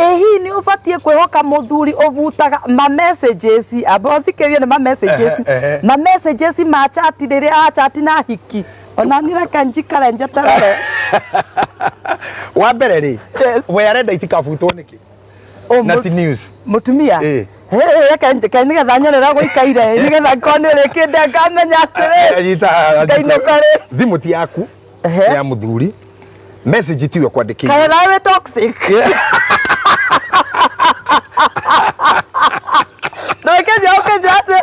Ehi ni ufatie kwehoka muthuri ovutaga ma messages abothikiria ni ma messages ma messages ma chat riria chat na hiki ona nira kanjikara njatarare wa mbere ri we arenda itikabutwo niki nati news mutumia kan niga thanyarera guikaire niga kone rekinde ngamenya atire Gitahi thimu ti yaku ya muthuri message tiwe kwandikira kana nawe toxic no ke yoke jate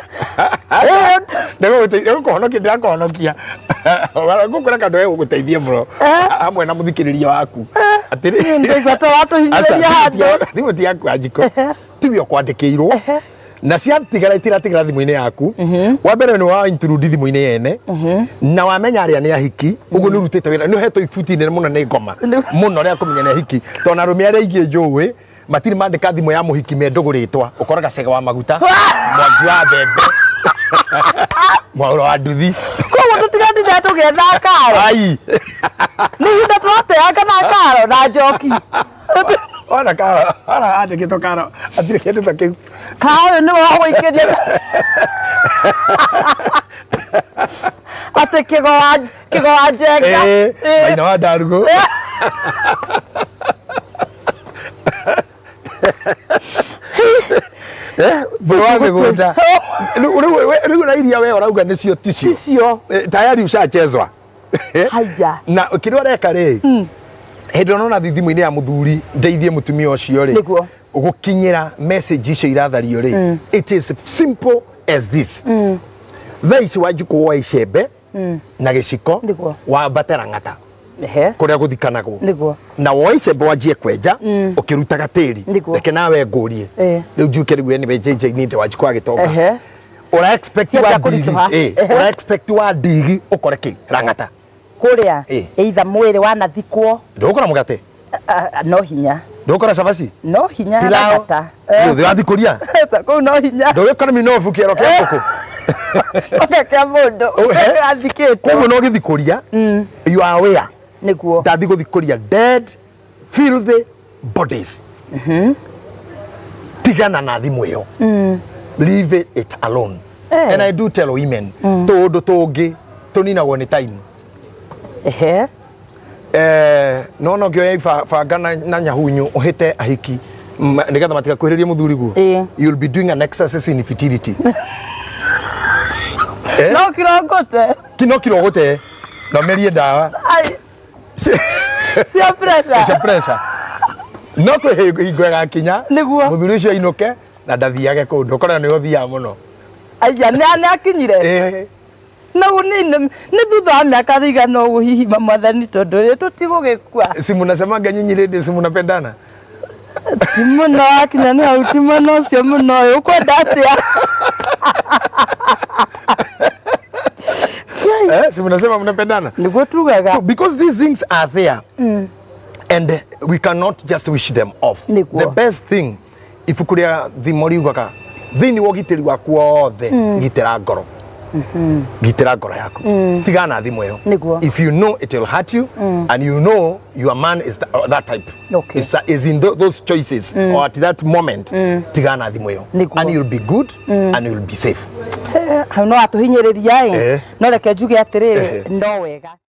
ndego kuhonokia ndirakuhonokia ngukura kandu we guteithie bro amwe na muthikiriria waku atiri ndegwata watu hinyiriria handu thimu ti yaku ajiko tiwe kwandikirwo na ciatigara itiratigara thimu-ini yaku wa mbere ni wa include thimu-ini yene na wamenya aria ni ahiki uguo ni rutite wira ni hetwo ibuti nene muno ni ngoma muno ria kumenya ni ahiki to na rumia aria ingi njui matiri mandika thimu ya muhiki menduguritwa ukoraga cega wa maguta mwangi wa mbembe mwauro wa nduthi koguo tutigati tugetha karo ai ni hinda twateanga na karo na njoki ona karo ona andikitwo karo atire kindu ta kiu karo ni wa guikiria ate kigo wa jenga maina wa ndarugo bro migunda riu na iria we urauga nicio ticio tayari ushachezwa haya na kirio reka ri hendo nona thimu-ini ya muthuri ndeithie mutumia ucio ri ugukinyira message icio irathario ri it is simple as this thaici wanjuku wa icembe na giciko wa batera ngata kuria guthikanagwo na wo icembe wanjie kwenja ukirutaga tiri reke nawe ngurie riu njuke riu ni JJ ni nde wanjuku wa gitonga ora expect wa digi ora expect wa digi ukore ki rangata kuria either mwiri wanathikwo ndukora mugate no hinya ndukora cabaci no hinya rangata ndu wathikuria ko no hinya ndukora minofu kiero kia nguku okeka mundu athikite koguo no githikuria you are aware niguo ndathi guthikuria dead filthy bodies tigana na thimu iyo leave it alone and I do tell women tundu tungi tuninagwo ni time no ngioya banga na nyahunyu uhite ahiki nigetha matika kwiririe muthuri guo you'll be doing an exercise in fertility no kirogote no merie dawa cia pressure no kwihingwega kinya muthuri ucio inuke na ndathiage kundu ukora ni uthia muno aya ni akinyire no ni thutha wa miaka thigana uguo hihi mamathani tondu ri tutigugikua simu nasemanga nyinyi rende simu napendana timu no akinya ni au timu no cio muno ukwenda atia simu nasema mnapendana niguo tugaga so because these things are there and we cannot just wish them off the best thing if kuria thimori ugaka thini wogitiri waku wothe gitira ngoro gitira ngoro yaku tigana thimu iyo if you know it will hurt you and you know your man is that type is in those choices or at that moment tigana thimu iyo and you'll be good and you'll be safe no atuhinyiriria no reke njuge atiriri no wega